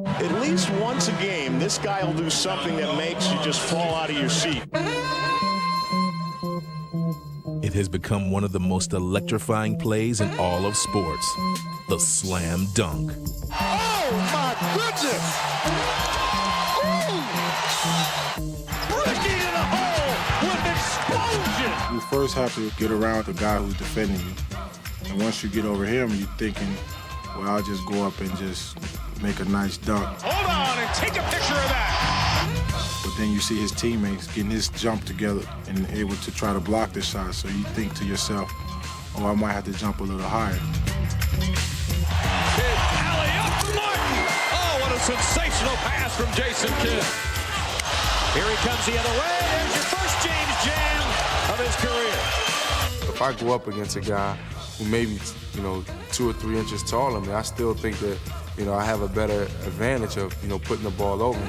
At least once a game, this guy will do something that makes you just fall out of your seat. It has become one of the most electrifying plays in all of sports, the slam dunk. Oh, my goodness! Ricky in the hole with explosion! You first have to get around the guy who's defending you. And once you get over him, you're thinking, well, I'll just go up and just make a nice dunk. Hold on and take a picture of that! But then you see his teammates getting his jump together and able to try to block the shot. So you think to yourself, oh, I might have to jump a little higher. Alley-up to Martin! Oh, what a sensational pass from Jason Kidd. Here he comes the other way. There's your first James Jam of his career. If I go up against a guy who maybe, 2 or 3 inches taller than me, I still think that, I have a better advantage of, putting the ball over. The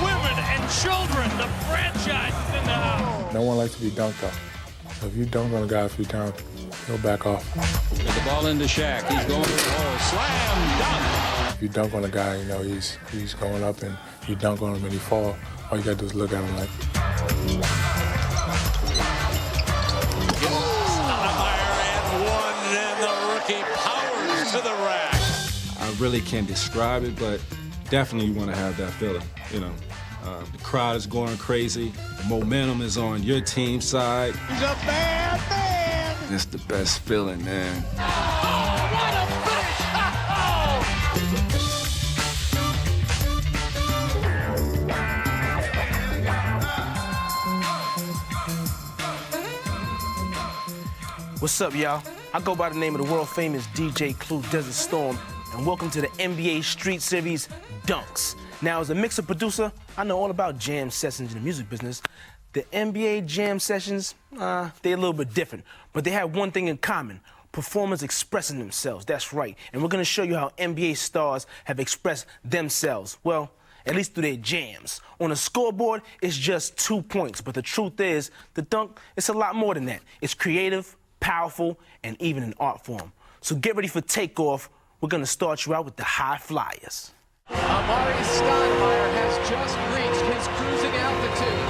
women and children, the franchise is in the house. No one likes to be dunked on. So if you dunk on a guy a few times, he'll back off. Get the ball into Shaq. He's going to the hole. Slam dunk. If you dunk on a guy, he's going up, and you dunk on him and he fall. All you gotta do is look at him like. Stoudemire and one, and the rookie powers to the rack. I really can't describe it, but definitely you want to have that feeling. The crowd is going crazy. The momentum is on your team's side. He's a bad man. It's the best feeling, man. Oh, what a finish! What's up, y'all? I go by the name of the world-famous DJ Clue Desert Storm, and welcome to the NBA Street Series Dunks. Now, as a mixer producer, I know all about jam sessions in the music business. The NBA jam sessions, they're a little bit different, but they have one thing in common: performers expressing themselves. That's right, and we're gonna show you how NBA stars have expressed themselves. Well, at least through their jams. On a scoreboard, it's just 2 points, but the truth is, the dunk, it's a lot more than that. It's creative, powerful, and even an art form. So get ready for takeoff. We're gonna start you out with the high flyers. Amari Stoudemire has just reached his cruising altitude.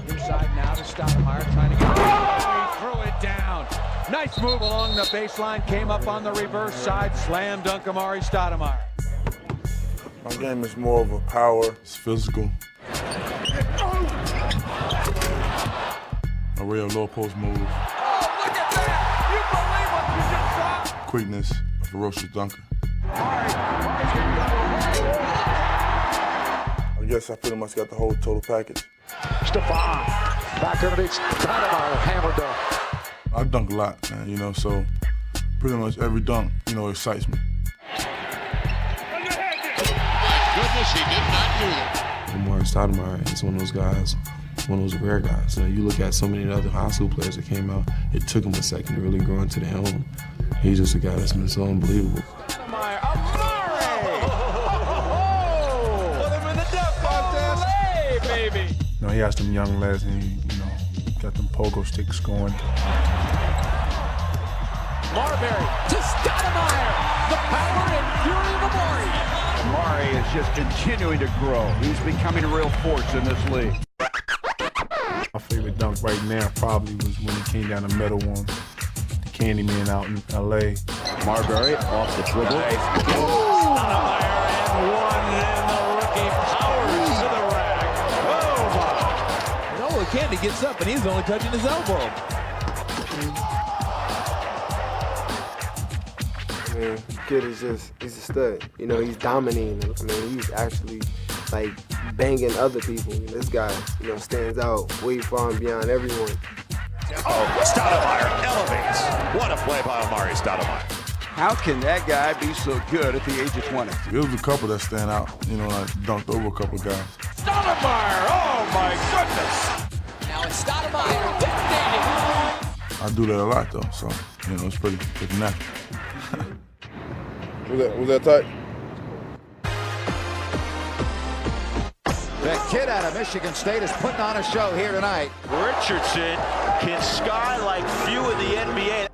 Inside now to Stoudemire, trying to get it. He threw it down. Nice move along the baseline, came up on the reverse side, slam dunk Amari Stoudemire. My game is more of a power. It's physical. A real low post move. Oh, look at that! You believe what you just saw? Quickness, ferocious dunker. I guess I pretty much got the whole total package. Stephon, back underneath Stoudemire, hammer dunk. I dunk a lot, man, so pretty much every dunk, excites me. Goodness, he did not do it. Amari Stoudemire is one of those guys, one of those rare guys. You look at so many other high school players that came out, it took them a second to really grow into their own. He's just a guy that's been so unbelievable. Stoudemire, Amari! Put him in the dunk contest! Hey, baby! He has them young lads, and he, got them pogo sticks going. Marbury to Stoudemire! The power and fury of Amari! Amari is just continuing to grow. He's becoming a real force in this league. My favorite dunk right now probably was when he came down the middle one. The Candyman out in L.A. Marbury off the dribble. Nice. Stoudemire and one, and the rookie powers to the rack. Oh, my. Noah Candy gets up, and he's only touching his elbow. Man, kid is he's a stud. He's dominating. He's actually, banging other people. This guy, stands out way far and beyond everyone. Oh, Stoudemire elevates. What a play by Amari Stoudemire. How can that guy be so good at the age of 20? There was a couple that stand out, I dunked over a couple guys. Stoudemire, oh my goodness. Now it's Stoudemire detonating. I do that a lot though, so it's pretty natural. Was that tight? The kid out of Michigan State is putting on a show here tonight. Richardson can sky like few in the NBA.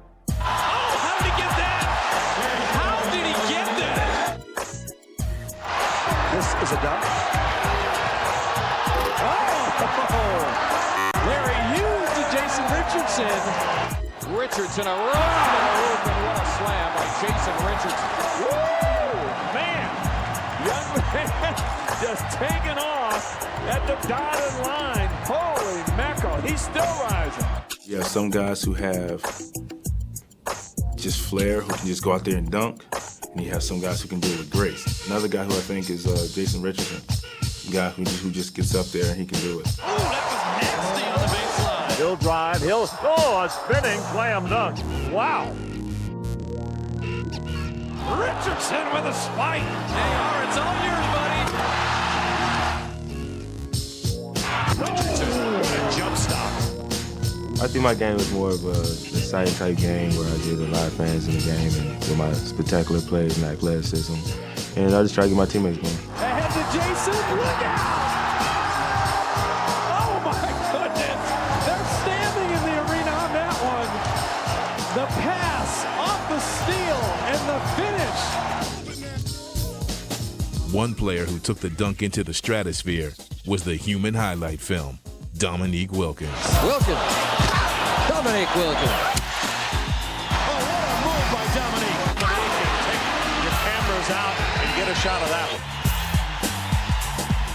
Richardson. Richardson around the roof, and what a slam by Jason Richardson. Woo! Man, young man just taking off at the dotted line. Holy mackerel, he's still rising. You have some guys who have just flair, who can just go out there and dunk, and you have some guys who can do it with grace. Another guy who I think is Jason Richardson, a guy who just gets up there and he can do it. Oh, that was nasty on the baseline. He'll drive, a spinning slam dunk. Wow. Richardson with a spike. JR, it's all yours, buddy. Richardson with a jump stop. I think my game was more of a exciting type game where I did a lot of fans in the game and with my spectacular plays and athleticism. And I just try to get my teammates going. Ahead to Jason, look out! Oh my goodness! They're standing in the arena on that one. The pass off the steal and the finish. One player who took the dunk into the stratosphere was the human highlight film, Dominique Wilkins. Dominique Wilkins. Oh, what a move by Dominique. Take your cameras out and get a shot of that one.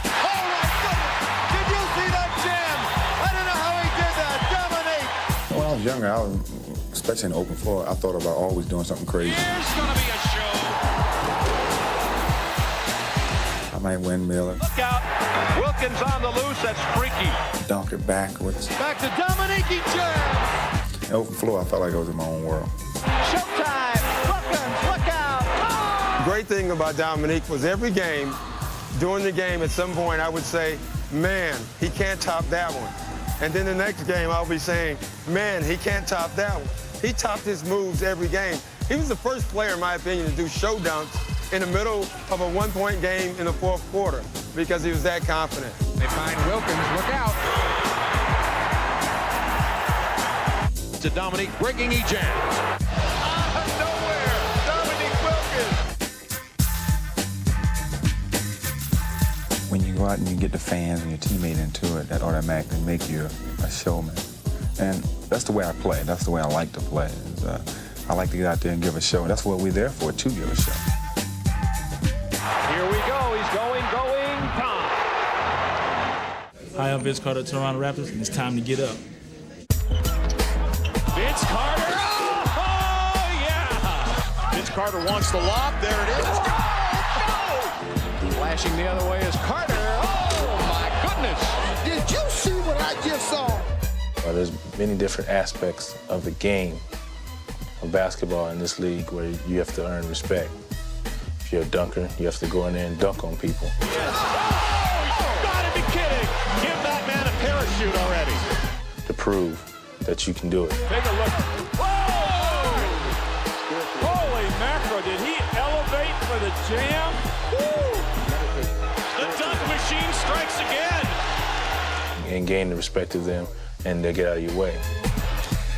Oh, my goodness. Did you see that jam? I don't know how he did that. Dominique. When I was younger, especially in the open floor, I thought about always doing something crazy. There's going to be a show. I might windmill it. Look out. Wilkins on the loose. That's freaky. Dunk it backwards. Back to Dominique. He jams. In the open floor, I felt like I was in my own world. Showtime. Wilkins, look out. Oh! Great thing about Dominique was every game, during the game, at some point I would say, man, he can't top that one. And then the next game I'll be saying, man, he can't top that one. He topped his moves every game. He was the first player, in my opinion, to do show dunks in the middle of a one-point game in the fourth quarter because he was that confident. They find Wilkins, look out. To Dominique, breaking he jams. Out of nowhere, Dominique Wilkins. When you go out and you get the fans and your teammate into it, that automatically make you a showman. And that's the way I play. That's the way I like to play. I like to get out there and give a show. That's what we're there for, to give a show. Here we go. He's going, Tom. Hi, I'm Vince Carter, Toronto Raptors, and it's time to get up. Vince Carter. Oh, yeah. Vince Carter wants the lob. There it is. Go! Flashing the other way is Carter. Oh, my goodness. Did you see what I just saw? There's many different aspects of the game of basketball in this league where you have to earn respect. If you're a dunker, you have to go in there and dunk on people. Yes. Oh, you gotta be kidding. Give that man a parachute already. To prove that you can do it. Take a look. Whoa! Holy mackerel, did he elevate for the jam? Woo! The dunk machine strikes again. And gain the respect of them and they'll get out of your way.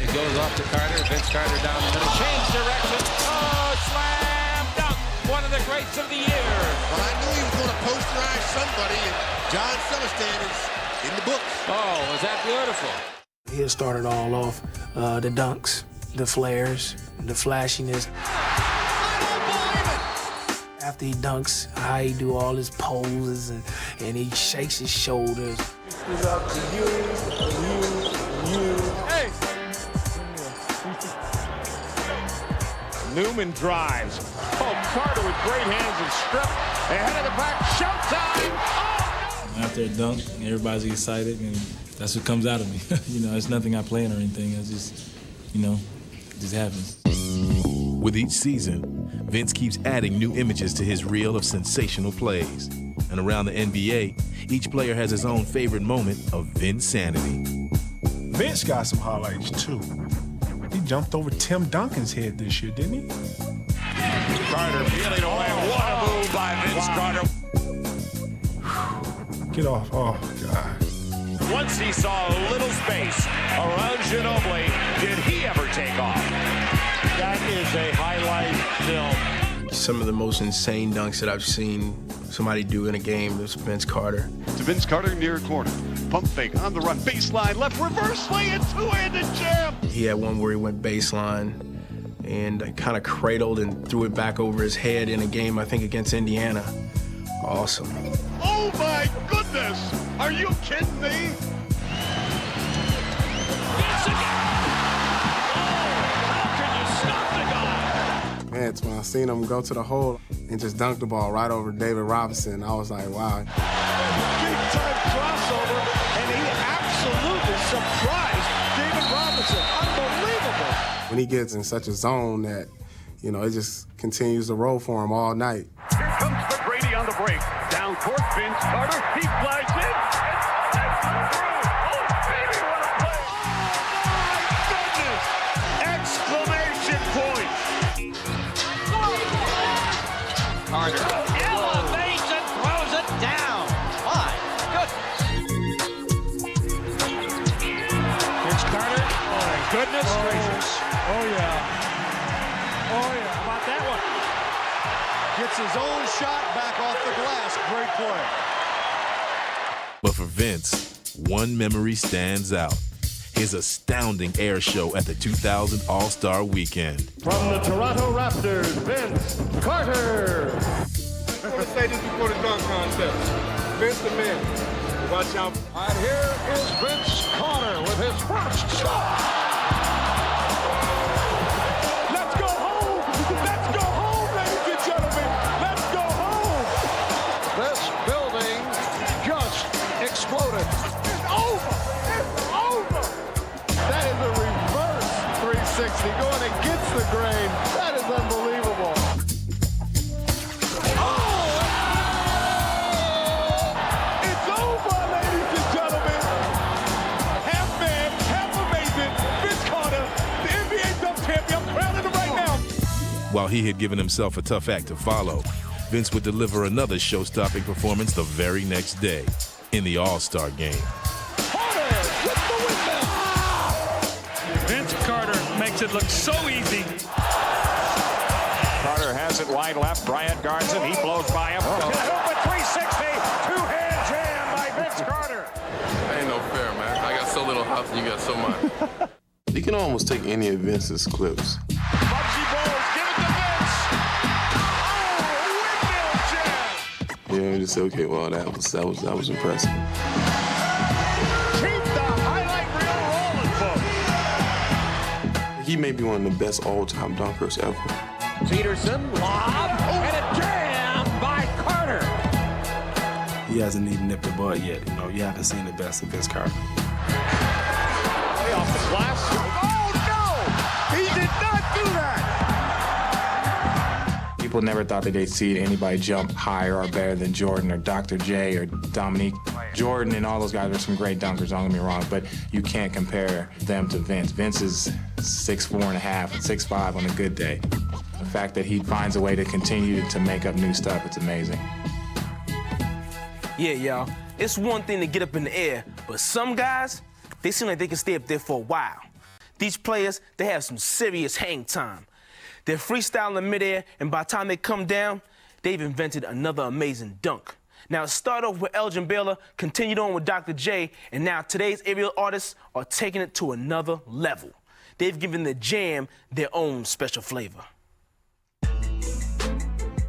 It goes off to Carter. Vince Carter down the middle. Change direction. Oh, slam dunk. One of the greats of the year. Well, I knew he was going to posterize somebody, and John Summerstand is in the books. Oh, was that beautiful? He started all off the dunks, the flares, the flashiness. After he dunks, how he do all his poses and he shakes his shoulders. It's up to you. Hey! Newman drives. Oh, Carter with great hands and strip. Ahead of the back, showtime! Oh! After a dunk, everybody's excited, and that's what comes out of me. It's nothing I plan or anything. It's just, it just happens. With each season, Vince keeps adding new images to his reel of sensational plays. And around the NBA, each player has his own favorite moment of Vince-sanity. Vince got some highlights, too. He jumped over Tim Duncan's head this year, didn't he? Carter peeling away. What a move by Vince Carter. Get off. Oh, God. Once he saw a little space around Ginobili, did he ever take off? That is a highlight film. Some of the most insane dunks that I've seen somebody do in a game is Vince Carter. To Vince Carter near corner. Pump fake on the run. Baseline left reverse lay and two-handed jam. He had one where he went baseline and kind of cradled and threw it back over his head in a game, I think, against Indiana. Awesome. Oh my goodness! Are you kidding me? Yes, again! Oh, how can you stop the guy? Man, it's when I seen him go to the hole and just dunk the ball right over David Robinson, I was like, wow. Big time crossover, and he absolutely surprised David Robinson. Unbelievable! When he gets in such a zone that, you know, it just continues to roll for him all night. Here comes Mcgrady on the break. Down court, Vince Carter. He flies in. And through. Oh, baby, what a play. Oh, my goodness. Exclamation point. Carter elevates and throws it down. My goodness. Here's Carter. Oh, my goodness gracious. Oh, yeah. Oh, yeah. How about that one? Gets his own shot back off the glass. Great play. But for Vince, one memory stands out. His astounding air show at the 2000 All-Star Weekend. From the Toronto Raptors, Vince Carter. I want to say this before the dunk contest. Vince the man. Watch out. And here is Vince Carter with his first shot. Let's go home. Let's go home, ladies and gentlemen. Let's go home. This building just exploded. It's over. It's over. That is a reverse 360 going against the grain. That is unbelievable. It's over, ladies and gentlemen. Half man, half amazing. Vince Carter, the NBA dunk champion. I'm crowning him right now. While he had given himself a tough act to follow, Vince would deliver another show-stopping performance the very next day in the All-Star game. Vince Carter makes it look so easy. Carter has it wide left. Bryant guards him. He blows by him. Open 360. Two-hand jam by Vince Carter. That ain't no fair, man. I got so little house and you got so much. You can almost take any of Vince's clips. Bugsy Bowles, give it to Vince. Oh, windmill jam. Yeah, and just say, okay, well, that was impressive. Keep the highlight reel rolling, folks. He may be one of the best all-time dunkers ever. Peterson, lob, and a jam by Carter. He hasn't even nipped the bud yet. You know, you haven't seen the best of Vince Carter. Way off the glass. Oh, no! He did not do that! People never thought that they'd see anybody jump higher or better than Jordan or Dr. J or Dominique. Jordan and all those guys are some great dunkers, don't get me wrong, but you can't compare them to Vince. Vince is 6'4.5", 6'5" on a good day. The fact that he finds a way to continue to make up new stuff, it's amazing. Yeah, y'all, it's one thing to get up in the air, but some guys, they seem like they can stay up there for a while. These players, they have some serious hang time. They're freestyling in midair, and by the time they come down, they've invented another amazing dunk. Now, it started off with Elgin Baylor, continued on with Dr. J, and now today's aerial artists are taking it to another level. They've given the jam their own special flavor.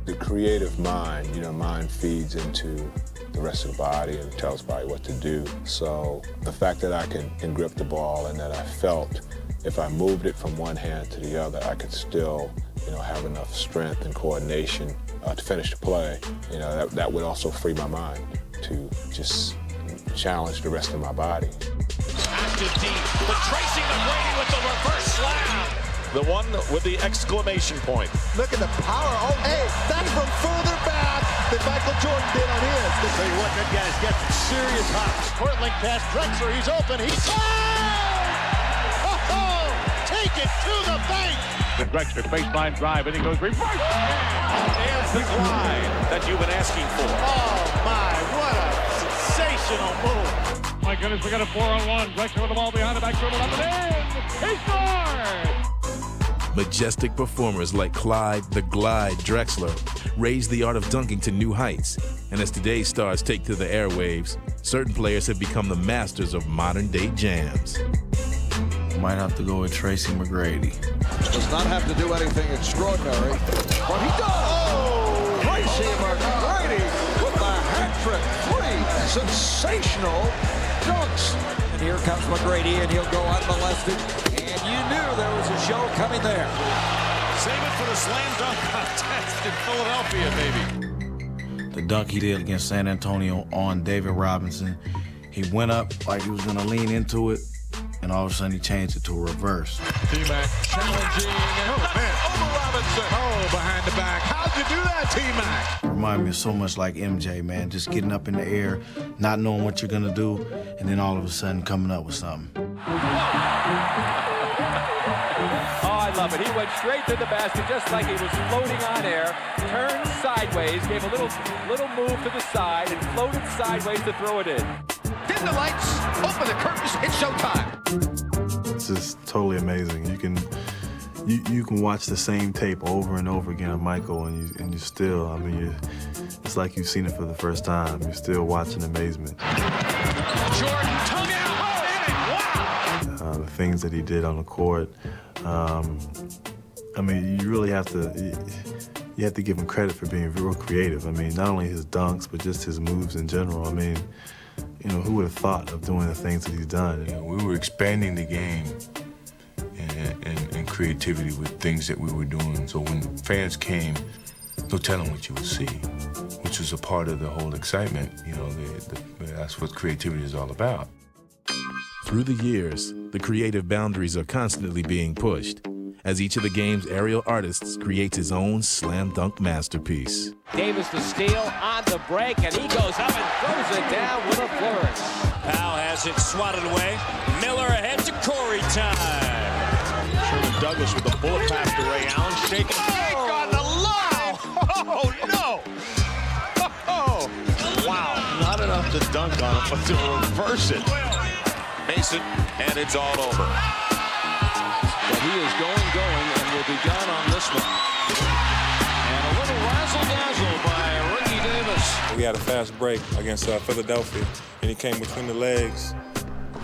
The creative mind, mind feeds into the rest of the body and tells the body what to do. So the fact that I can grip the ball and that I felt if I moved it from one hand to the other, I could still, have enough strength and coordination to finish the play. That would also free my mind to just challenge the rest of my body. Active deep, but tracing Mcgrady with the reverse slam. The one with the exclamation point. Look at the power. Oh, hey, that's from further back than Michael Jordan did on his. I'll tell you what, that guy's got some serious hops. Portland pass, Drexler, he's open. He's take it to the bank. The Drexler baseline drive, and he goes reverse. There's the glide that you've been asking for. Oh, my, what a sensational move. My goodness, we got a 4-on-1. Drexler with the ball behind the back, dribble up and in. He scores! Majestic performers like Clyde the Glide Drexler raise the art of dunking to new heights. And as today's stars take to the airwaves, certain players have become the masters of modern-day jams. might have to go with Tracy McGrady. Does not have to do anything extraordinary, but he does! Oh! Tracy McGrady with the hat trick. 3 sensational dunks. And here comes McGrady, and he'll go unmolested. And you knew there was a show coming there. Save it for the slam dunk contest in Philadelphia, baby. The dunk he did against San Antonio on David Robinson, he went up like he was going to lean into it, and all of a sudden he changed it to a reverse. T-Mac challenging and over Robinson. Oh, behind the back. How'd you do that, T-Mac? Remind me of so much like MJ, man. Just getting up in the air, not knowing what you're going to do, and then all of a sudden coming up with something. Oh, I love it. He went straight to the basket just like he was floating on air, turned sideways, gave a little move to the side, and floated sideways to throw it in. Dim the lights, open the curtains, it's showtime. It's just totally amazing. You can watch the same tape over and over again of Michael, and you still, I mean, it's like you've seen it for the first time. You're still watching amazement. Jordan, tongue out, wow! The things that he did on the court. I mean, you really have to give him credit for being real creative. I mean, not only his dunks, but just his moves in general. I mean, you know, who would have thought of doing the things that he's done? You know, we were expanding the game and creativity with things that we were doing. So when fans came, no telling what you would see, which was a part of the whole excitement. You know, that's what creativity is all about. Through the years, the creative boundaries are constantly being pushed, as each of the game's aerial artists creates his own slam dunk masterpiece. Davis the steal on the break, and he goes up and throws it down with a flourish. Powell has it swatted away. Miller ahead to Corey time. Sherman Douglas with the bullet pass to Ray Allen, shaking. Oh, on the line! Oh, no! Oh, wow. Not enough to dunk on it, but to reverse it. Mason, and it's all over. But he is going, and will be gone on this one. And a little razzle-dazzle by Ricky Davis. We had a fast break against Philadelphia, and he came between the legs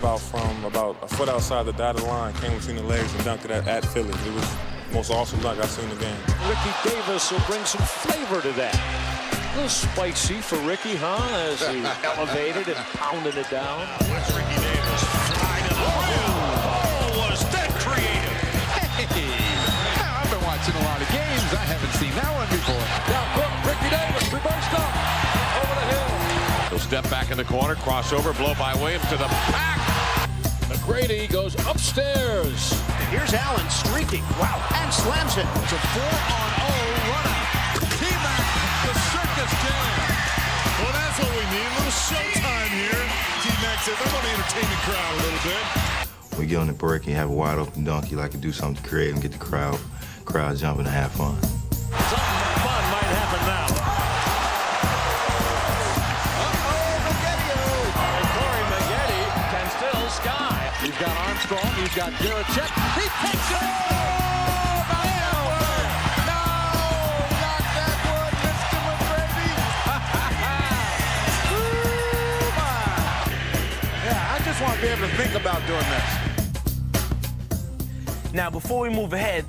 from about a foot outside the dotted line, came between the legs and dunked it at Philly. It was the most awesome dunk I've seen in the game. Ricky Davis will bring some flavor to that. A little spicy for Ricky, huh? As he elevated and pounded it down. What's Ricky Davis? Fried it up. Oh, was that creative? Hey! Now, I've been watching a lot of games. I haven't seen that one before. Down court, Ricky Davis, reverse dunk. Over the hill. He'll step back in the corner, crossover, blow by Williams to the back. McGrady goes upstairs. And here's Allen streaking. Wow. And slams it. It's a 4-on-0 run out. T-Mac, the circus jam. Well, that's what we need. A little showtime here. T-Mac says, I'm going to entertain the crowd a little bit. We get on the break and have a wide open dunk. You like to do something to create and get the crowd jumping and have fun. Something fun might happen now. Corey Mcgrady can still sky. He's got Armstrong. He's got Garrett. He takes it. I want to be able to think about doing this. Now, before we move ahead,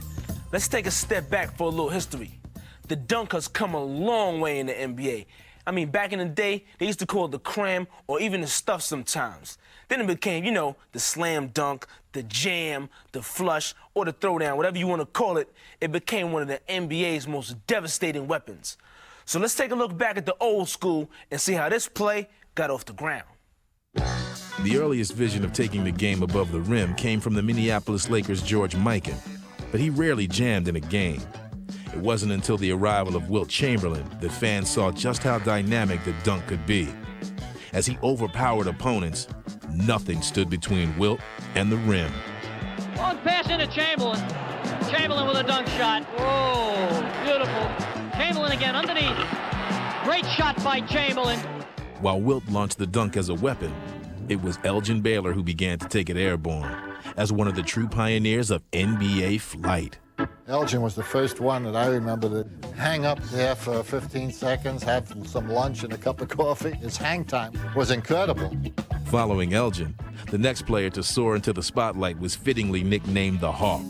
let's take a step back for a little history. The dunk has come a long way in the NBA. I mean, back in the day, they used to call it the cram or even the stuff sometimes. Then it became, you know, the slam dunk, the jam, the flush, or the throwdown, whatever you want to call it. It became one of the NBA's most devastating weapons. So let's take a look back at the old school and see how this play got off the ground. The earliest vision of taking the game above the rim came from the Minneapolis Lakers' George Mikan, but he rarely jammed in a game. It wasn't until the arrival of Wilt Chamberlain that fans saw just how dynamic the dunk could be. As he overpowered opponents, nothing stood between Wilt and the rim. Long pass into Chamberlain. Chamberlain with a dunk shot. Whoa, beautiful. Chamberlain again underneath. Great shot by Chamberlain. While Wilt launched the dunk as a weapon, it was Elgin Baylor who began to take it airborne as one of the true pioneers of NBA flight. Elgin was the first one that I remember to hang up there for 15 seconds, have some lunch and a cup of coffee. His hang time was incredible. Following Elgin, the next player to soar into the spotlight was fittingly nicknamed the Hawk,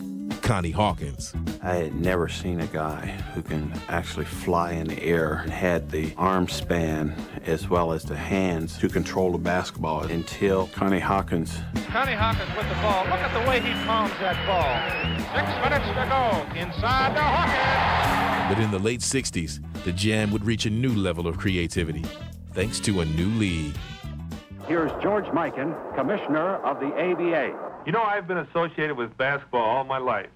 Connie Hawkins. I had never seen a guy who can actually fly in the air and had the arm span as well as the hands to control the basketball until Connie Hawkins. Connie Hawkins with the ball. Look at the way he palms that ball. 6 minutes to go. Inside to Hawkins. But in the late 60s, the Jam would reach a new level of creativity, thanks to a new league. Here's George Mikan, commissioner of the ABA. You know, I've been associated with basketball all my life,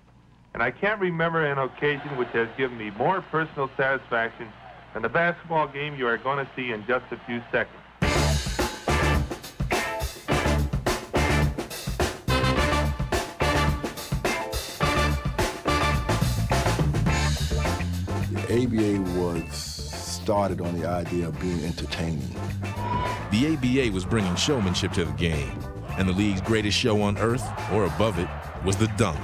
and I can't remember an occasion which has given me more personal satisfaction than the basketball game you are going to see in just a few seconds. The ABA was started on the idea of being entertaining. The ABA was bringing showmanship to the game, and the league's greatest show on earth, or above it, was the dunk.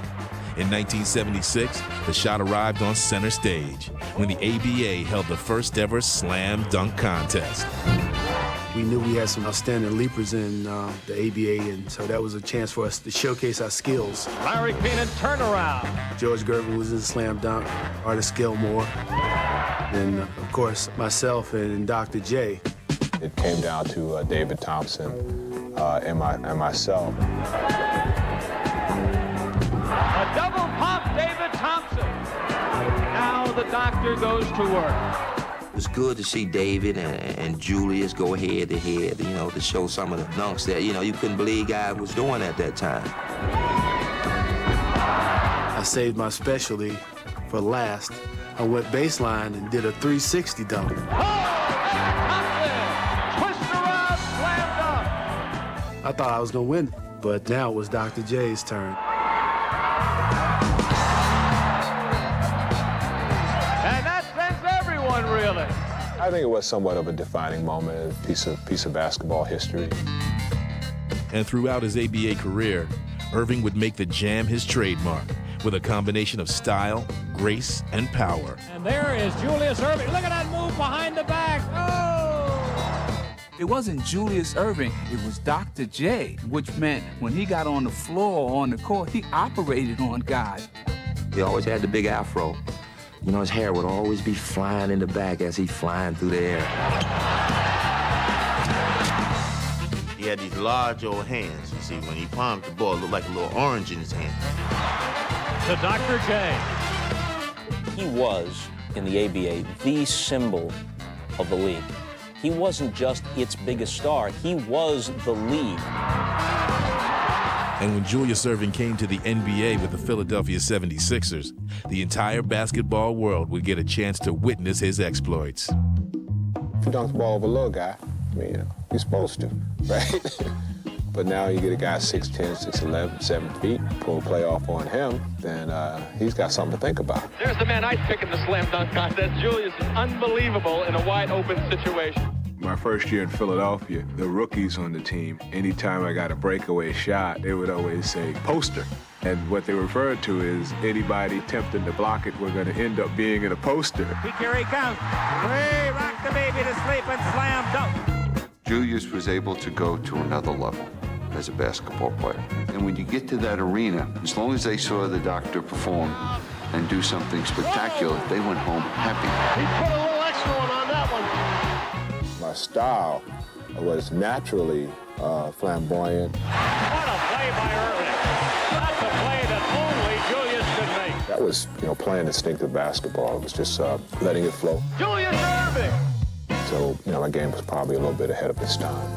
In 1976, the shot arrived on center stage when the ABA held the first ever slam dunk contest. We knew we had some outstanding leapers in the ABA, and so that was a chance for us to showcase our skills. Larry Keenan turnaround. George Gervin was in slam dunk, Artis Gilmore, and of course myself and Dr. J. It came down to David Thompson and myself. A double pump, David Thompson. Now the doctor goes to work. It was good to see David and Julius go head to head, you know, to show some of the dunks that, you know, you couldn't believe guys was doing at that time. I saved my specialty for last. I went baseline and did a 360 dunk. I thought I was gonna win, but now it was Dr. J's turn. And that sends everyone reeling. I think it was somewhat of a defining moment, a piece of basketball history. And throughout his ABA career, Irving would make the Jam his trademark with a combination of style, grace, and power. And there is Julius Irving. Look at that move behind the back. Oh! It wasn't Julius Irving, it was Dr. J, which meant when he got on the floor or on the court, he operated on guys. He always had the big afro. You know, his hair would always be flying in the back as he's flying through the air. He had these large old hands. You see, when he palmed the ball, it looked like a little orange in his hand. To Dr. J. He was, in the ABA, the symbol of the league. He wasn't just its biggest star, he was the league. And when Julius Irving came to the NBA with the Philadelphia 76ers, the entire basketball world would get a chance to witness his exploits. If you dunk the ball over a little guy, I mean, you know, you're supposed to, right? But now you get a guy 6'10", 6'11", 7 feet, pull a play off on him, then he's got something to think about. There's the man I pick in the slam dunk contest. Julius is unbelievable in a wide open situation. My first year in Philadelphia, the rookies on the team, anytime I got a breakaway shot, they would always say, poster. And what they referred to is anybody attempting to block it were going to end up being in a poster. Here he comes. Way rock the baby to sleep and slam dunk. Julius was able to go to another level as a basketball player. And when you get to that arena, as long as they saw the doctor perform and do something spectacular, they went home happy. He put a little extra one on that one. My style was naturally flamboyant. What a play by Irving. That's a play that only Julius could make. That was, you know, playing instinctive basketball. It was just letting it flow. Julius Irving! So, you know, my game was probably a little bit ahead of its time.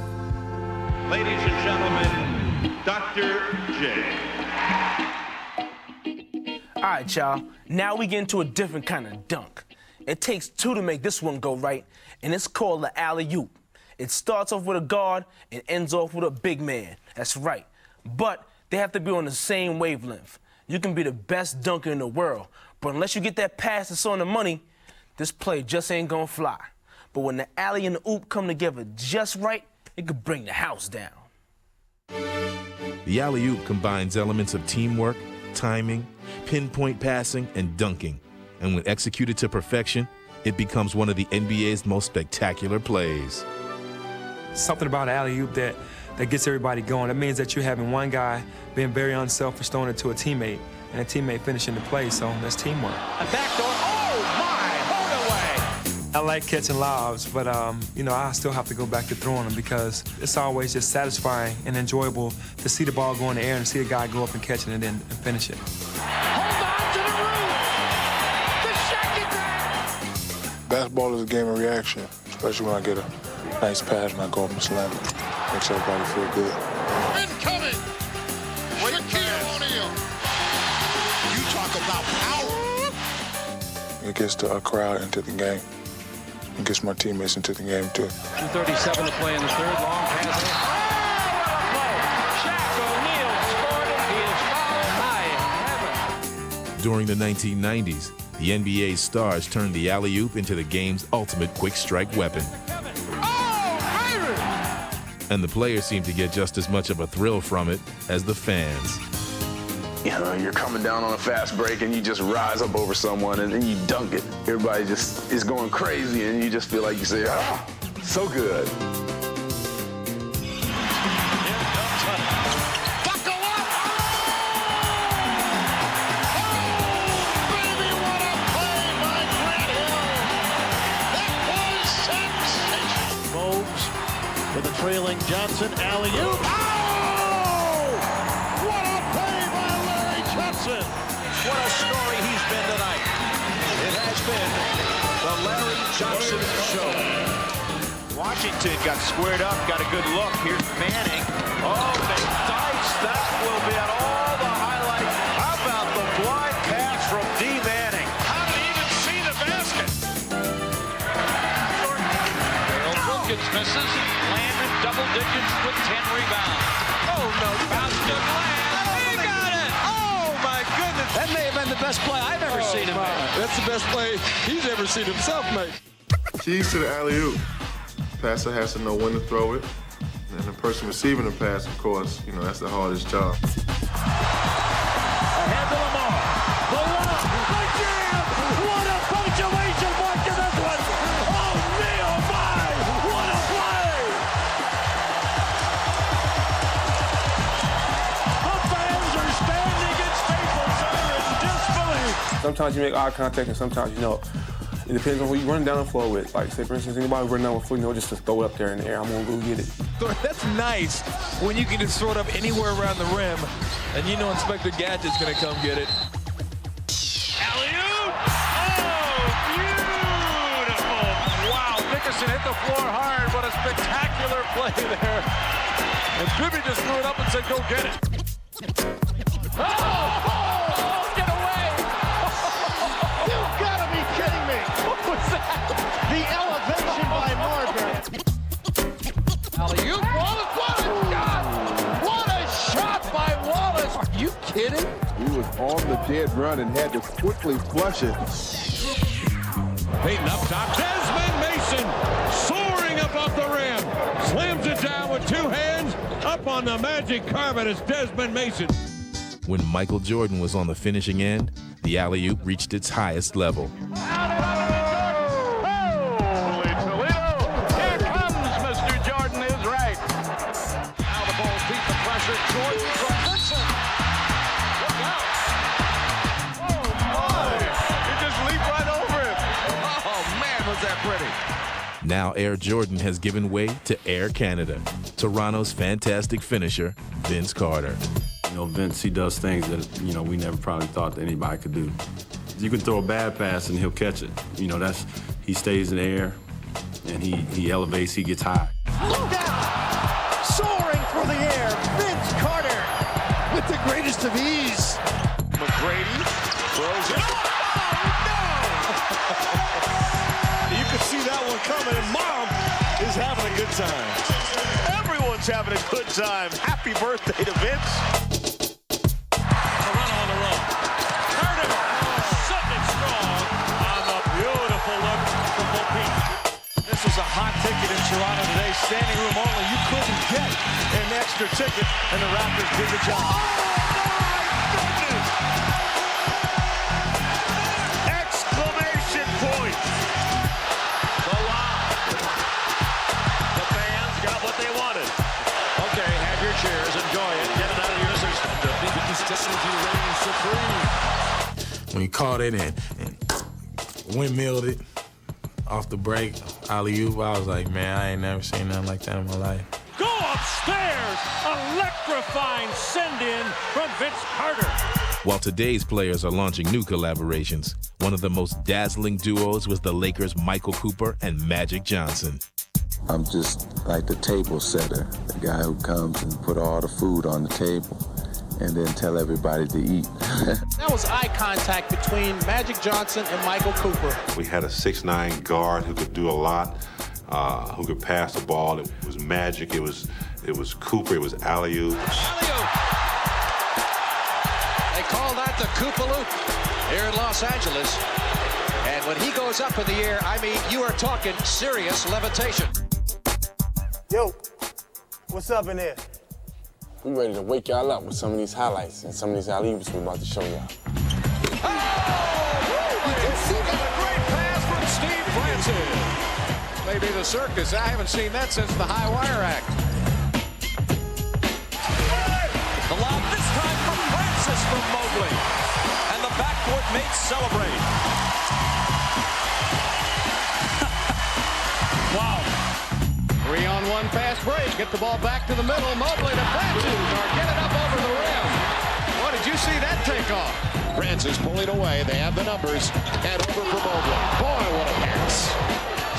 Ladies and gentlemen, Dr. J. All right, y'all. Now we get into a different kind of dunk. It takes two to make this one go right, and it's called the alley-oop. It starts off with a guard and ends off with a big man. That's right. But they have to be on the same wavelength. You can be the best dunker in the world, but unless you get that pass that's on the money, this play just ain't gonna fly. But when the alley and the oop come together just right, it could bring the house down. The alley-oop combines elements of teamwork, timing, pinpoint passing, and dunking. And when executed to perfection, it becomes one of the NBA's most spectacular plays. Something about alley-oop that that gets everybody going. That means that you're having one guy being very unselfish, throwing it to a teammate, and a teammate finishing the play, so that's teamwork. A backdoor, oh my, hold away. I like catching lobs, but you know, I still have to go back to throwing them because it's always just satisfying and enjoyable to see the ball go in the air and see a guy go up and catch it and then finish it. Basketball is a game of reaction, especially when I get a nice pass and I go up and slam it. Makes everybody feel good. Incoming! Shaquille O'Neal! You talk about power! It gets the crowd into the game. It gets my teammates into the game, too. 2:37 to play in the third. Long pass. Shaq O'Neal scored it. He is fouled by heaven. During the 1990s, the NBA's stars turned the alley-oop into the game's ultimate quick-strike weapon. And the players seem to get just as much of a thrill from it as the fans. You know, you're coming down on a fast break and you just rise up over someone and then you dunk it. Everybody just is going crazy and you just feel like you say, ah, so good. With a trailing Johnson, alley-oop. Oh! What a play by Larry Johnson! What a story he's been tonight. It has been the Larry Johnson show. Washington got squared up, got a good look. Here's Manning. Oh, McDyess, that will be on all the highlights. How about the blind pass from D. Manning? How did he even see the basket? Wilkins misses. Landon double digits with 10 rebounds. Oh, no. Basket land. He got it. Oh, my goodness. That may have been the best play I've ever seen him make. That's the best play he's ever seen himself make. Keys to the alley-oop. Passer has to know when to throw it. And the person receiving the pass, of course, you know, that's the hardest job. Ahead to Lamar. The one-up. The jam. What a punctuation mark to this one. Oh, Neil, my. What a play. The fans are standing at Staples Center in disbelief. Sometimes you make eye contact and sometimes you know. It depends on who you run down the floor with. Like, say, for instance, anybody running down the floor, you know, just to throw it up there in the air. I'm going to go get it. That's nice when you can just throw it up anywhere around the rim, and you know Inspector Gadget's going to come get it. Alley-oop! Oh, beautiful! Wow, Nickerson hit the floor hard. What a spectacular play there. And Bibby just threw it up and said, go get it. Oh, get away! You've got to be kidding me. What was that? The elevation by Margaret. Alley-oop, Wallace, what a shot! What a shot by Wallace! Are you kidding? He was on the dead run and had to quickly flush it. Peyton up top, Desmond Mason soaring above the rim, slams it down with two hands, up on the magic carpet is Desmond Mason. When Michael Jordan was on the finishing end, the alley-oop reached its highest level. Holy Toledo! Here comes Mr. Jordan is right. Now the ball beat the pressure. Jordan from Vincent. Look out! Oh my! He just leaped right over him. Oh man, was that pretty! Now Air Jordan has given way to Air Canada, Toronto's fantastic finisher, Vince Carter. You know, Vince, he does things that, you know, we never probably thought that anybody could do. You can throw a bad pass and he'll catch it. You know, he stays in the air and he elevates, he gets high. Look out! Soaring through the air, Vince Carter with the greatest of ease. Mcgrady throws it. You can see that one coming, and Mom is having a good time. Everyone's having a good time. Happy birthday to Vince. Toronto on the road. Carter sitting strong on the beautiful look from Volpe. This is a hot ticket in Toronto today. Standing room only. You couldn't get an extra ticket, and the Raptors did the job. Oh, my goodness! Exclamation point! The fans got what they wanted. Okay, When he caught it and windmilled it off the break, alley-oop, I was like, man, I ain't never seen nothing like that in my life. Go upstairs! Electrifying send-in from Vince Carter. While today's players are launching new collaborations, one of the most dazzling duos was the Lakers' Michael Cooper and Magic Johnson. I'm just like the table setter, the guy who comes and put all the food on the table and then tell everybody to eat. That was eye contact between Magic Johnson and Michael Cooper. We had a 6'9" guard who could do a lot, who could pass the ball. It was Magic, it was Cooper, it was alley-oop. They call that the Koopaloop here in Los Angeles. And when he goes up in the air, I mean, you are talking serious levitation. Yo, what's up in there? We ready to wake y'all up with some of these highlights and some of these alley-oops we're about to show y'all. Oh! A great pass from Steve Francis. Maybe the circus. I haven't seen that since the High Wire Act. The lob this time from Francis from Mobley. And the backcourt mates celebrate. Wow. 3-on-1 fast break. Get the ball back to the middle. Mobley to Francis. Or get it up over the rim. What did you see that take off? Francis pulling away. They have the numbers. And over for Mobley. Boy, what a pass.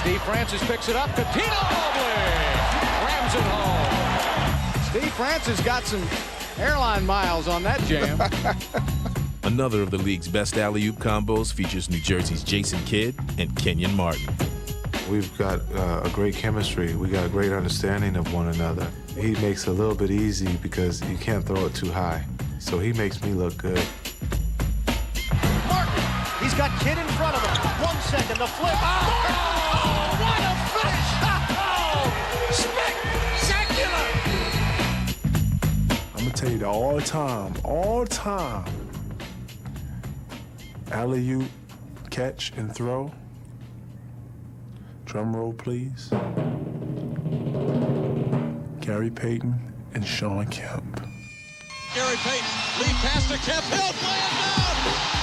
Steve Francis picks it up. Coutinho Mobley rams it home. Steve Francis got some airline miles on that jam. Another of the league's best alley-oop combos features New Jersey's Jason Kidd and Kenyon Martin. We've got a great chemistry. We got a great understanding of one another. He makes it a little bit easy because you can't throw it too high. So he makes me look good. Martin, he's got Kidd in front of him. 1 second, the flip. Oh, what a finish! Oh, spectacular! I'm gonna tell you that all the time. Alley-oop, catch and throw. Drum roll, please. Gary Payton and Sean Kemp. Gary Payton, lead pass to Kemp. He'll play it down.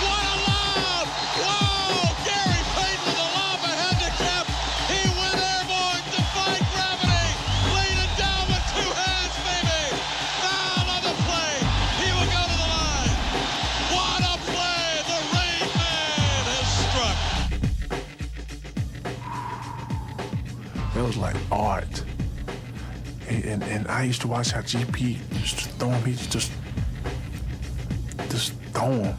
What a lob! Whoa! Gary Payton with a lob ahead to Kemp. He went airborne, defied gravity. Laid it down with 2 hands, baby. Foul on the play. He will go to the line. What a play! The Rain Man has struck. That was like art. And I used to watch how GP used to throw him. He just throw him.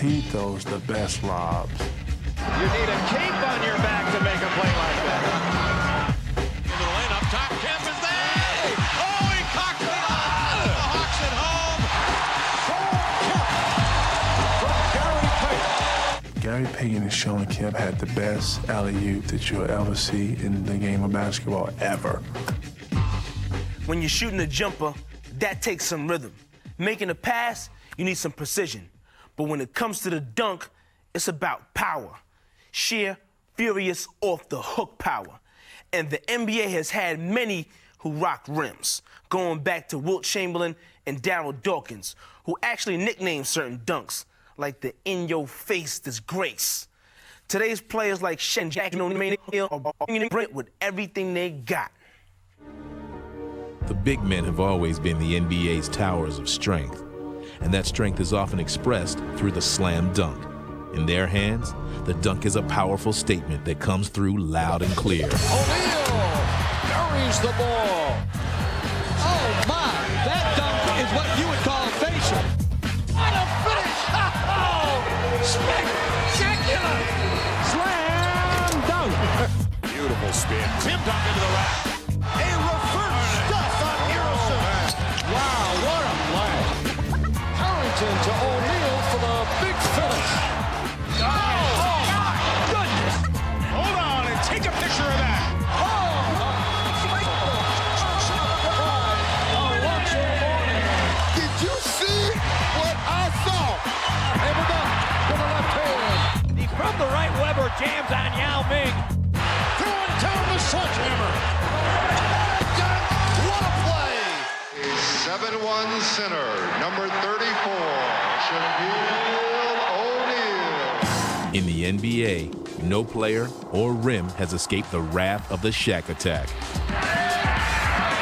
He throws the best lobs. You need a cape on your back to make a play like that. Into the lane up top. Kemp is there. Oh, he cocked it off. The Hawks at home. From Gary Payton. Gary Payton and Sean Kemp had the best alley-oop that you'll ever see in the game of basketball ever. When you're shooting a jumper, that takes some rhythm. Making a pass, you need some precision. But when it comes to the dunk, it's about power. Sheer, furious, off-the-hook power. And the NBA has had many who rock rims, going back to Wilt Chamberlain and Darryl Dawkins, who actually nicknamed certain dunks, like the in-your-face disgrace. Today's players like Shen Jack and O'Neal are bringing it with everything they got. The big men have always been the NBA's towers of strength, and that strength is often expressed through the slam dunk. In their hands, the dunk is a powerful statement that comes through loud and clear. O'Neal buries the ball. Oh, my. That dunk is what you would call a finisher. What a finish. Oh, spectacular. Slam dunk. Beautiful spin. Tim Dunk into the rack. A reverse stuff on Harrison. Wow, what a play. Harrington to O'Neal for the big finish. Oh, my goodness. Hold on and take a picture of that. Did you see what I saw? Hammer dunk to the left hand. From the right, Weber jams on Yao Ming. Throwing down the sledgehammer. What a play! 7-1 center, number 34, Shaquille O'Neal. In the NBA, no player or rim has escaped the wrath of the Shaq attack.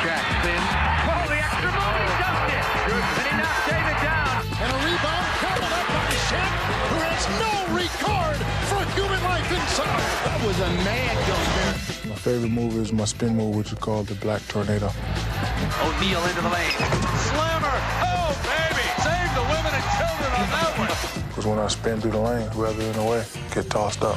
Shaq spins. Oh, the extra move, he dunked it. And he knocked David down. And a rebound covered up by Shaq, who has no regard for human life inside. That was a mad dunk. My favorite move is my spin move, which is called the Black Tornado. O'Neal into the lane. Slammer. Oh, baby. Save the women and children on that one. Because when I spin through the lane, rather than away, get tossed up.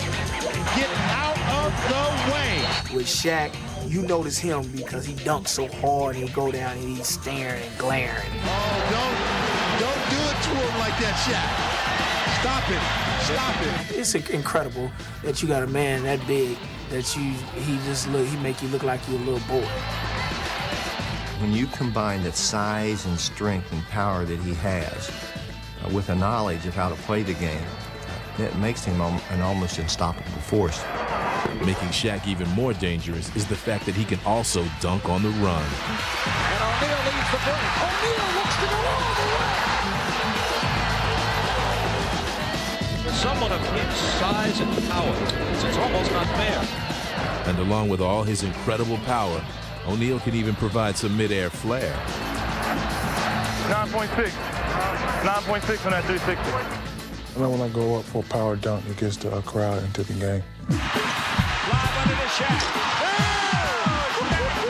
Get out of the way. With Shaq, you notice him because he dunks so hard and he'll go down and he's staring and glaring. Oh, don't do it to him like that, Shaq. Stop it. Stop it. It's incredible that you got a man that big that he make you look like you're a little boy. When you combine the size and strength and power that he has with a knowledge of how to play the game, it makes him an almost unstoppable force. Making Shaq even more dangerous is the fact that he can also dunk on the run. And O'Neal leads the break. O'Neal looks to go all the way. For someone of his size and power, it's almost not fair. And along with all his incredible power, O'Neal can even provide some mid-air flair. 9.6. 9.6 on that 360. I know when I go up for a power dunk, it gets the crowd into the game. Lob under the Shaq. Oh!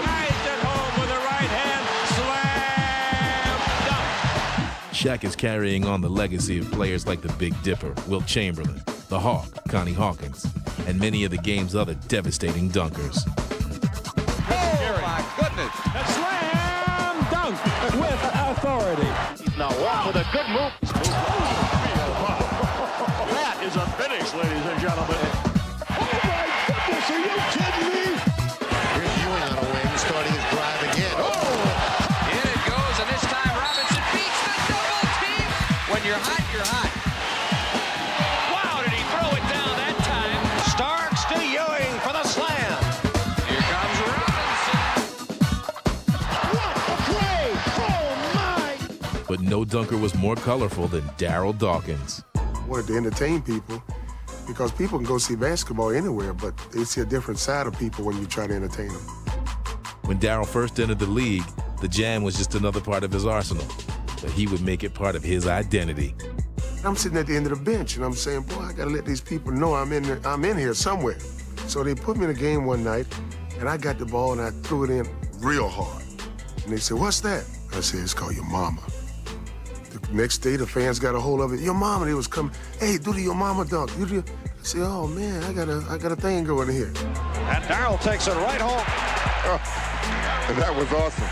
Nice at home with a right hand slam dunk. Shaq is carrying on the legacy of players like the Big Dipper, Wilt Chamberlain, the Hawk, Connie Hawkins, and many of the game's other devastating dunkers. Goodness. A slam dunk with authority. Now walk with a good move. That is a finish, ladies and gentlemen. Oh, my goodness, are you kidding me? Here's Ewing on a wing, starting his drive again. Oh! In it goes, and this time Robinson beats the double team. When you're hot, you're hot. Wow, did he throw it down that time? Starks to Ewing for the slam. Here comes Robinson. What a play! Oh, my! But no dunker was more colorful than Darryl Dawkins. I wanted to entertain people because people can go see basketball anywhere, but they see a different side of people when you try to entertain them. When Darryl first entered the league, the jam was just another part of his arsenal, but he would make it part of his identity. I'm sitting at the end of the bench and I'm saying, boy, I gotta let these people know I'm in here somewhere. So they put me in a game one night and I got the ball and I threw it in real hard. And they said, what's that? I said, it's called your mama. The next day, the fans got a hold of it. Your mama, they was coming, hey, do the your mama dunk. I said, oh man, I got a thing going here. And Darryl takes it right home. And that was awesome.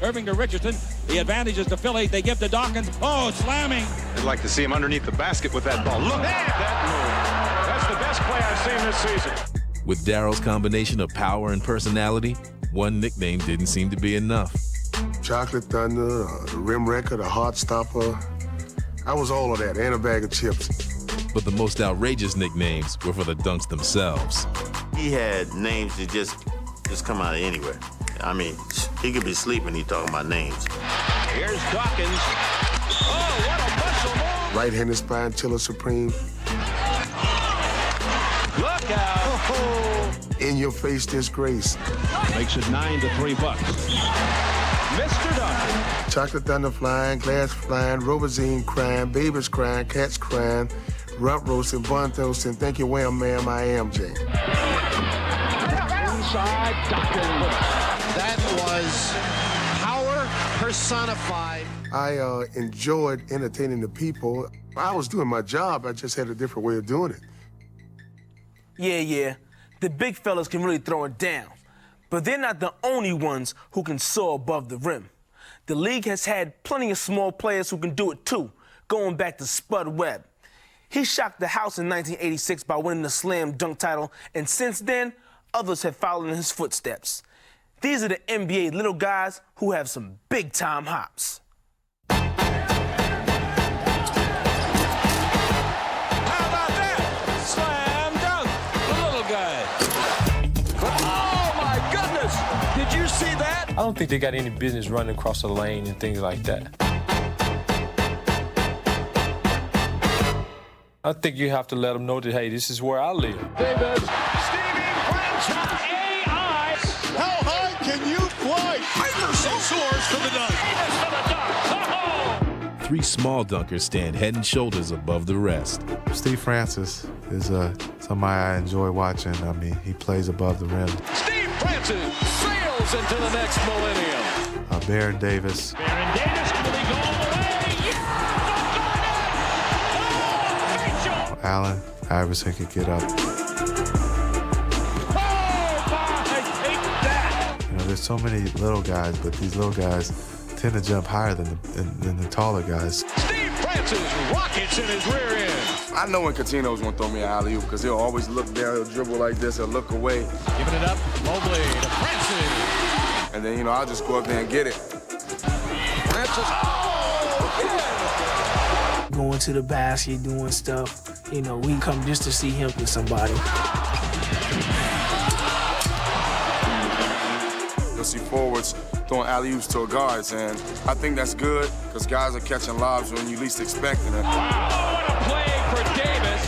Irving to Richardson. The advantage is to Philly. They give to Dawkins. Oh, slamming. I'd like to see him underneath the basket with that ball. Look at that move. That's the best play I've seen this season. With Darryl's combination of power and personality, one nickname didn't seem to be enough. Chocolate Thunder, the Rim Wrecker, the Heart Stopper. I was all of that, and a bag of chips. But the most outrageous nicknames were for the dunks themselves. He had names that just come out of anywhere. I mean, he could be sleeping, he talking about names. Here's Dawkins. Oh, what a muscle move. Right-handed spine, Tiller Supreme. Look out. Oh. In your face disgrace. Makes it 9-3 Bucks. Mr. Dawkins. Chocolate Thunder flying, glass flying, Robazine crying, babies crying, cats crying, rump roasting, bun toasting, thank you, wham, ma'am, I am Jane. Inside, Dawkins. That was power personified. I enjoyed entertaining the people. I was doing my job, I just had a different way of doing it. Yeah. The big fellas can really throw it down. But they're not the only ones who can soar above the rim. The league has had plenty of small players who can do it too, going back to Spud Webb. He shocked the house in 1986 by winning the slam dunk title, and since then, others have followed in his footsteps. These are the NBA little guys who have some big-time hops. Did you see that? I don't think they got any business running across the lane and things like that. I think you have to let them know that, hey, this is where I live. Davis, Stevie Francis, AI. How high can you fly? Iverson soars for the dunk. Davis for the dunk. Oh! 3 small dunkers stand head and shoulders above the rest. Steve Francis is somebody I enjoy watching. I mean, he plays above the rim. Steve Francis sails into the next millennium. Baron Davis. Baron Davis, will he go all the way? Allen Iverson could get up. Oh, my, take that. You know, there's so many little guys, but these little guys tend to jump higher than the taller guys. Steve Francis rockets in his rear end. I know when Coutinho's gonna throw me an alley-oop because he'll always look down, he'll dribble like this, he'll look away. Giving it up, Mobley to Francis. And then, you know, I'll just go up there and get it. Francis, Going to the basket, doing stuff. You know, we come just to see him with somebody. You'll see forwards throwing alley-oops to guards, and I think that's good because guys are catching lobs when you least expecting it. wow, what a play for Davis.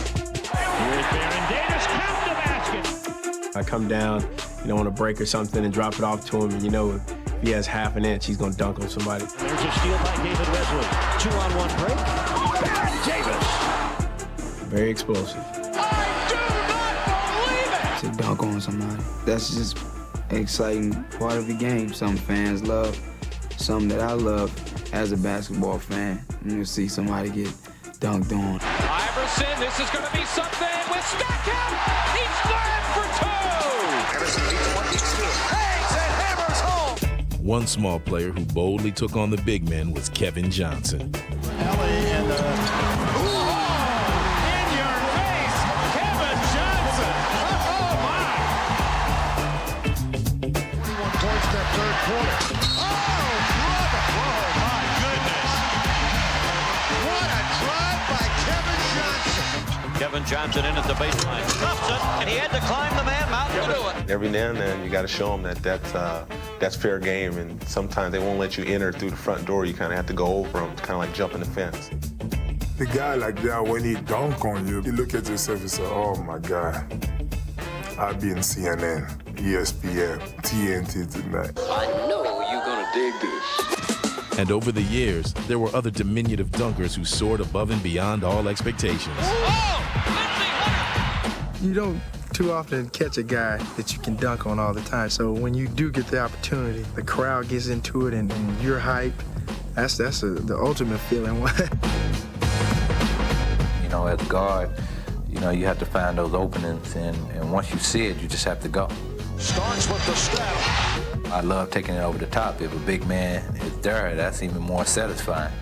Here's Baron Davis, count the basket. I come down, you know, on a break or something and drop it off to him, and you know, if he has half an inch, he's gonna dunk on somebody. There's a steal by David Wesley. 2-on-1 break. Baron Davis. Very explosive. I do not believe it. To dunk on somebody. That's just an exciting part of the game. Some fans love, some that I love as a basketball fan. You see somebody get dunked on. Iverson, this is going to be something with Stackham. He's flat for 2. Iverson beats one, beats 2. Hangs and hammers home. One small player who boldly took on the big men was Kevin Johnson. Ellie and in your face, Kevin Johnson. Oh my! 21 points that third quarter. Oh, brother! Oh my goodness! What a drive by Kevin Johnson! Kevin Johnson in at the baseline. Stops it, and he had to climb the man mountain to do it. Every now and then, you got to show them that that's fair game, and sometimes they won't let you enter through the front door. You kind of have to go over them, kind of like jumping the fence. The guy like that, when he dunk on you, you look at yourself and say, oh my God, I've been CNN, ESPN, TNT tonight. I know you're gonna dig this. And over the years, there were other diminutive dunkers who soared above and beyond all expectations. You don't too often catch a guy that you can dunk on all the time. So when you do get the opportunity, the crowd gets into it and you're hyped. That's the ultimate feeling. You know, as a guard, you know, you have to find those openings, and once you see it, you just have to go. Starts with the step. I love taking it over the top. If a big man is there, that's even more satisfying.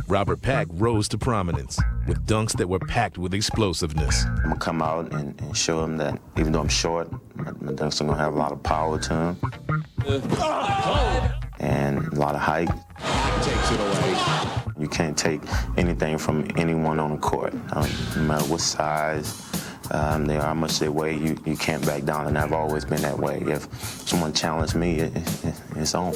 Robert Pack rose to prominence with dunks that were packed with explosiveness. I'm gonna come out and show him that even though I'm short, my dunks are gonna have a lot of power to them. And a lot of height. Takes it away. You can't take anything from anyone on the court. No matter what size they are, how much they weigh, you can't back down, and I've always been that way. If someone challenged me, it's on.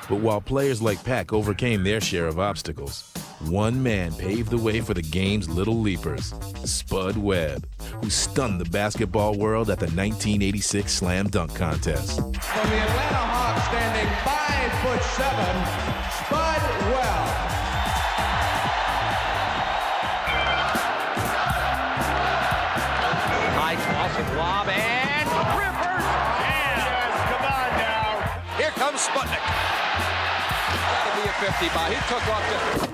But while players like Pack overcame their share of obstacles, one man paved the way for the game's little leapers, Spud Webb, who stunned the basketball world at the 1986 Slam Dunk Contest. From the Atlanta Hawks, standing 5'7", Spud Webb. Nice offensive lob and Rivers. Yes, come on now. Here comes Sputnik. That'll be a 50 by. He took off the.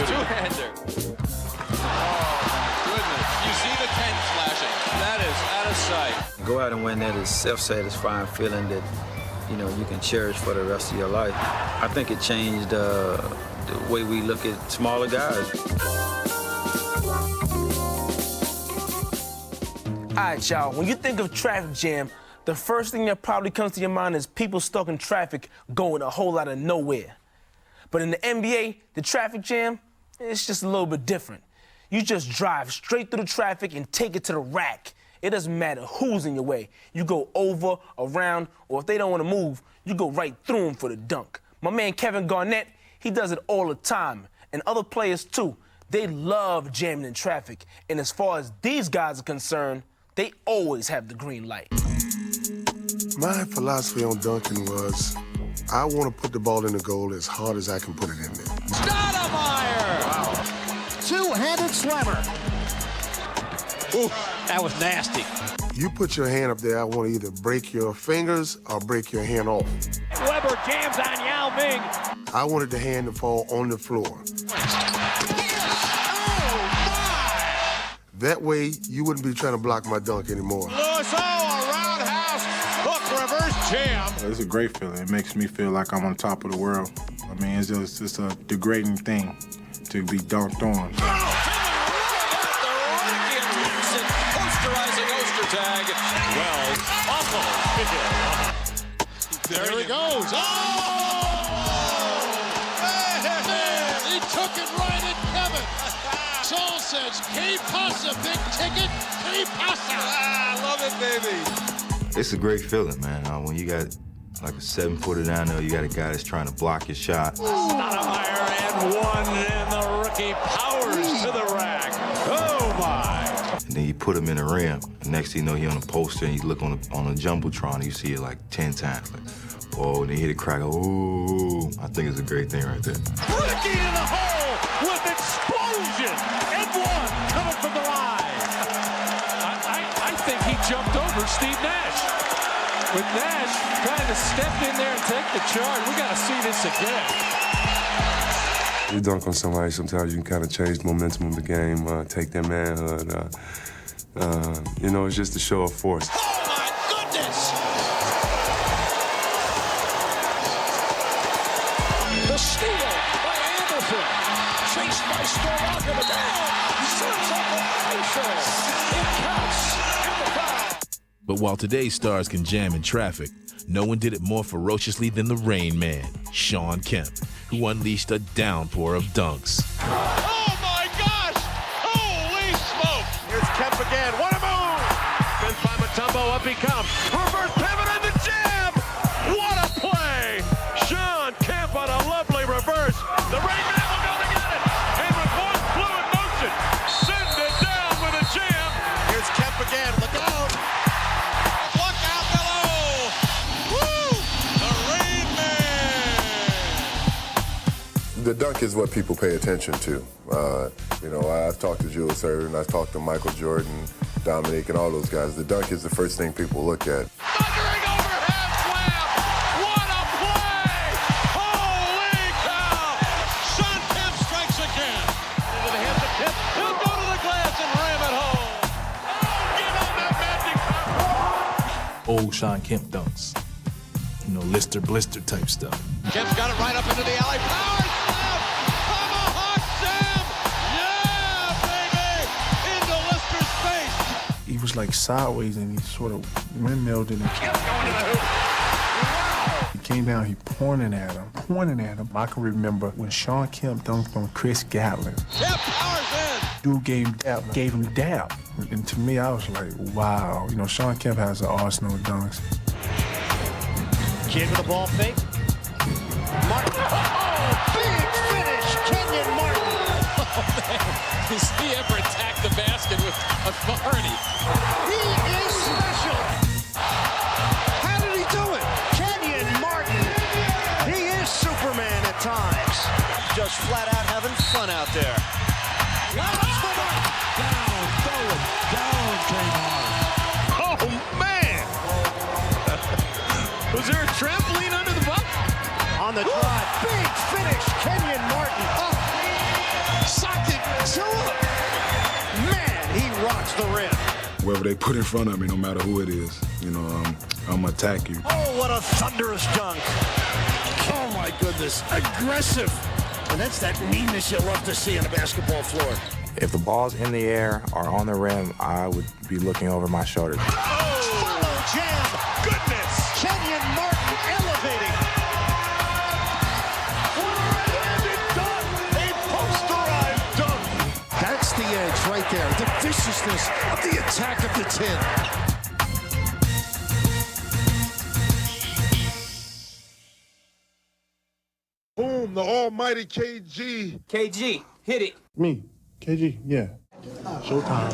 Two-hander. Oh, my goodness. You see the 10 flashing. That is out of sight. Go out and win that is self-satisfying feeling that, you know, you can cherish for the rest of your life. I think it changed the way we look at smaller guys. All right, y'all, when you think of traffic jam, the first thing that probably comes to your mind is people stuck in traffic going a whole lot of nowhere. But in the NBA, the traffic jam, it's just a little bit different. You just drive straight through the traffic and take it to the rack. It doesn't matter who's in your way. You go over, around, or if they don't want to move, you go right through them for the dunk. My man Kevin Garnett, he does it all the time. And other players too. They love jamming in traffic. And as far as these guys are concerned, they always have the green light. My philosophy on dunking was, I want to put the ball in the goal as hard as I can put it in there. Stoudemire! Wow. Two-handed slammer. Ooh, that was nasty. You put your hand up there, I want to either break your fingers or break your hand off. Weber jams on Yao Ming. I wanted the hand to fall on the floor. That way, you wouldn't be trying to block my dunk anymore. Lewis, a roundhouse hook reverse jam. It's a great feeling. It makes me feel like I'm on top of the world. I mean, it's just a degrading thing to be dunked on. Posterizing Ostertag. Wells, There he goes. Man, he took it right at Kevin. Saul says, "Que pasa, big ticket? Que pasa?" I love it, baby. It's a great feeling, man. When you got like a 7-footer down there, you got a guy that's trying to block your shot. Stoudemire and one, and the rookie powers to the rack. Oh, my. And then you put him in the rim. The next thing you know, he on a poster, and you look on a Jumbotron, and you see it like 10 times. Like, whoa, and then hit a crack. Ooh, I think it's a great thing right there. Ricky in the hole with explosion. And one coming from the line. I think he jumped over Steve Nash. With Nash trying to step in there and take the charge. We got to see this again. You dunk on somebody, sometimes you can kind of change the momentum of the game, take their manhood. You know, it's just a show of force. Oh, my goodness! The steal by Anderson. Chased by Storaka, but down. He serves up the facial. It counts. And the foul. But while today's stars can jam in traffic, no one did it more ferociously than the Rain Man, Shawn Kemp, who unleashed a downpour of dunks. Oh, my gosh! Holy smoke! Here's Kemp again. What a move! Vince by Mutombo, up he comes. Reverse pivot and the jam! What a play! Shawn Kemp on a lovely reverse. The Rain Man will go to get it. And with one fluid motion, send it down with a jam. Here's Kemp again. Look out! Look out below! Woo! The Rain Man! The dunk is what people pay attention to. You know, I've talked to Julius Erving, I've talked to Michael Jordan, Dominique, and all those guys. The dunk is the first thing people look at. Thundering overhead slam! What a play! Holy cow! Shawn Kemp strikes again. Into the hands of Kemp. He'll go to the glass and ram it home. Oh, give him that magic power! Old Shawn Kemp dunks. You know, Lister Blister type stuff. Kemp's got it right up into the alley. Power slam! Tomahawk Sam! Yeah, baby! Into Lister's face. He was like sideways and he sort of windmilled it. Kemp going to the hoop. He came down, he pointing at him. I can remember when Shawn Kemp dunked on Chris Gatlin. Kemp powers in. Dude gave him dap. And to me, I was like, wow. You know, Shawn Kemp has an arsenal of dunks. Kid with the ball fake. Martin. Oh, big finish, Kenyon Martin. Oh, man. Does he ever attack the basket with authority? He is special. How did he do it? Kenyon Martin. He is Superman at times. Just flat out having fun out there. Down, throw it, down, Draymond. Oh, man. Was there a trampoline under the bucket? On the drive. Big finish, Kenyon Martin. Oh, socket to him. Man, he rocks the rim. Whoever they put in front of me, no matter who it is, you know, I'm gonna attack you. Oh, what a thunderous dunk. Oh, my goodness. Aggressive. And that's that meanness you love to see on the basketball floor. If the ball's in the air or on the rim, I would be looking over my shoulder. Follow jam. Goodness. Kenyon Martin elevating. One-handed dunk. A posterized dunk. That's the edge there, the viciousness of the attack of the 10. Boom, the almighty KG. KG, hit it. Me, KG, yeah. Showtime.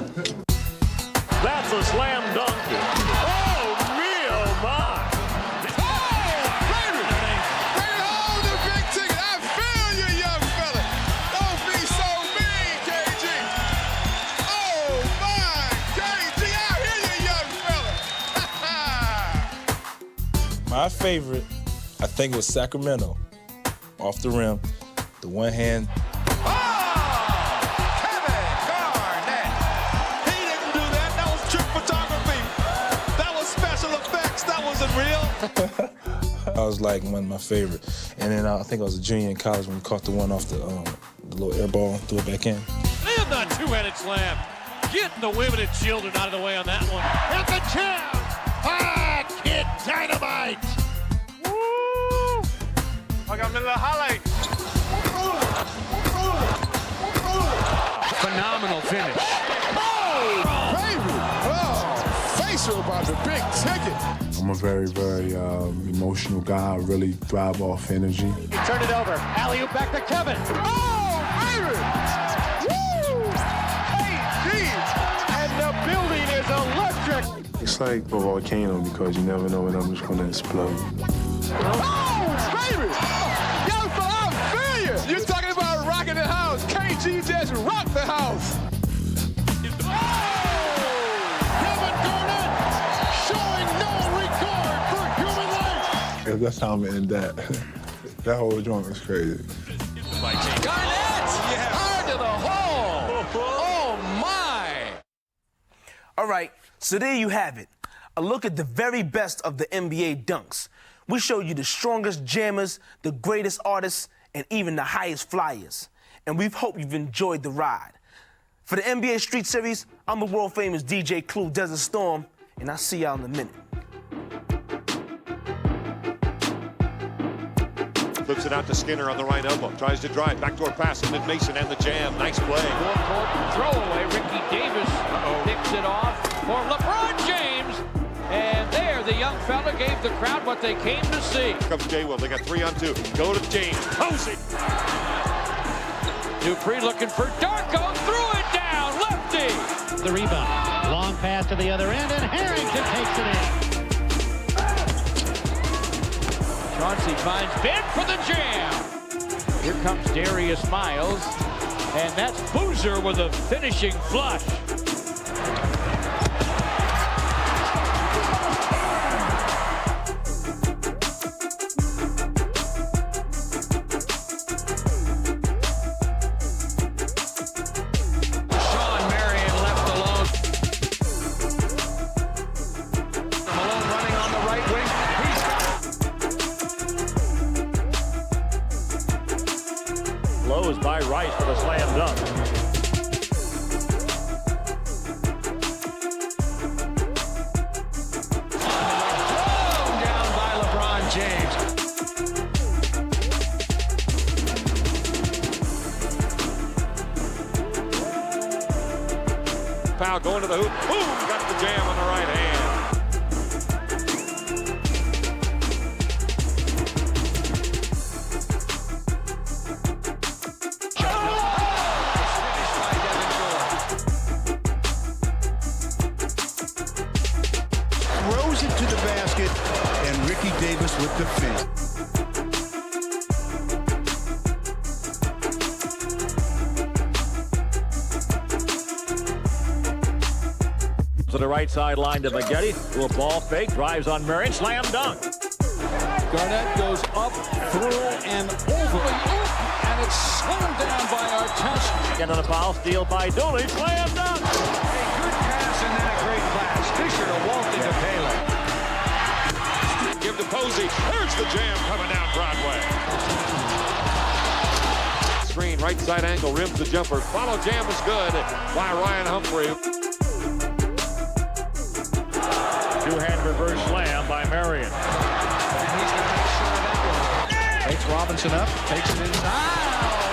That's a slam dunk. Oh, me, oh, my. Oh, the big ticket. I feel you, young fella. Don't be so mean, KG. Oh, my, KG, I hear you, young fella. My favorite, I think, was Sacramento. Off the rim, the one hand. Garnett. He didn't do that. That was trick photography. That was special effects. That wasn't real. That was like one of my favorite. And then I think I was a junior in college when we caught the one off the little air ball and threw it back in. And the two-headed slam. Getting the women and children out of the way on that one. At the jam. Kid Dynamite. I got a little highlight. Phenomenal finish. Oh, baby. Oh, facial about the big ticket. I'm a very, very emotional guy. I really thrive off energy. Turn it over. Alley-oop back to Kevin. Oh, baby. Woo. Hey, geez. And the building is electric. It's like a volcano because you never know when I'm just going to explode. Oh, baby. Young fella, I feel you. You're talking about rocking the house. KG just rocked the house. Kevin Garnett showing no regard for human life. If that's how I'm gonna end that. That whole joint was crazy. Garnett! Hard to the hole! Oh, my! All right, so there you have it. A look at the very best of the NBA dunks. We showed you the strongest jammers, the greatest artists, and even the highest flyers. And we hope you've enjoyed the ride. For the NBA Street Series, I'm the world-famous DJ Clue, Desert Storm, and I'll see y'all in a minute. Flips it out to Skinner on the right elbow. Tries to drive. Backdoor pass. And then Mason and the jam. Nice play. Four-court throwaway. Ricky Davis picks it off for LeBron James. And there, the young fella gave the crowd what they came to see. Here comes Jay Will. They got 3-on-2. Go to James. Posey. Dupree looking for Darko. Threw it down. Lefty. The rebound. Long pass to the other end, and Harrington takes it in. Chauncey finds Ben for the jam. Here comes Darius Miles. And that's Boozer with a finishing flush. Blows by Rice for the slam dunk. Down by LeBron James. Foul going to the hoop. Boom! Got the jam on the right hand. Throws it to the basket, and Ricky Davis with the finish. To the right sideline to Mcgrady. Do a ball fake. Drives on Marion. Slam dunk. Garnett goes up, through, and over. And it's slowed down by Artest. Get on the foul. Steal by Dooley. Slam dunk. A good pass and then a great pass. Fisher to Walton to Taylor. Give to Posey. There's the jam coming down Broadway. Screen, right side angle, rims the jumper. Follow jam is good by Ryan Humphrey. Two-hand reverse slam by Marion. Takes Robinson up, takes it inside.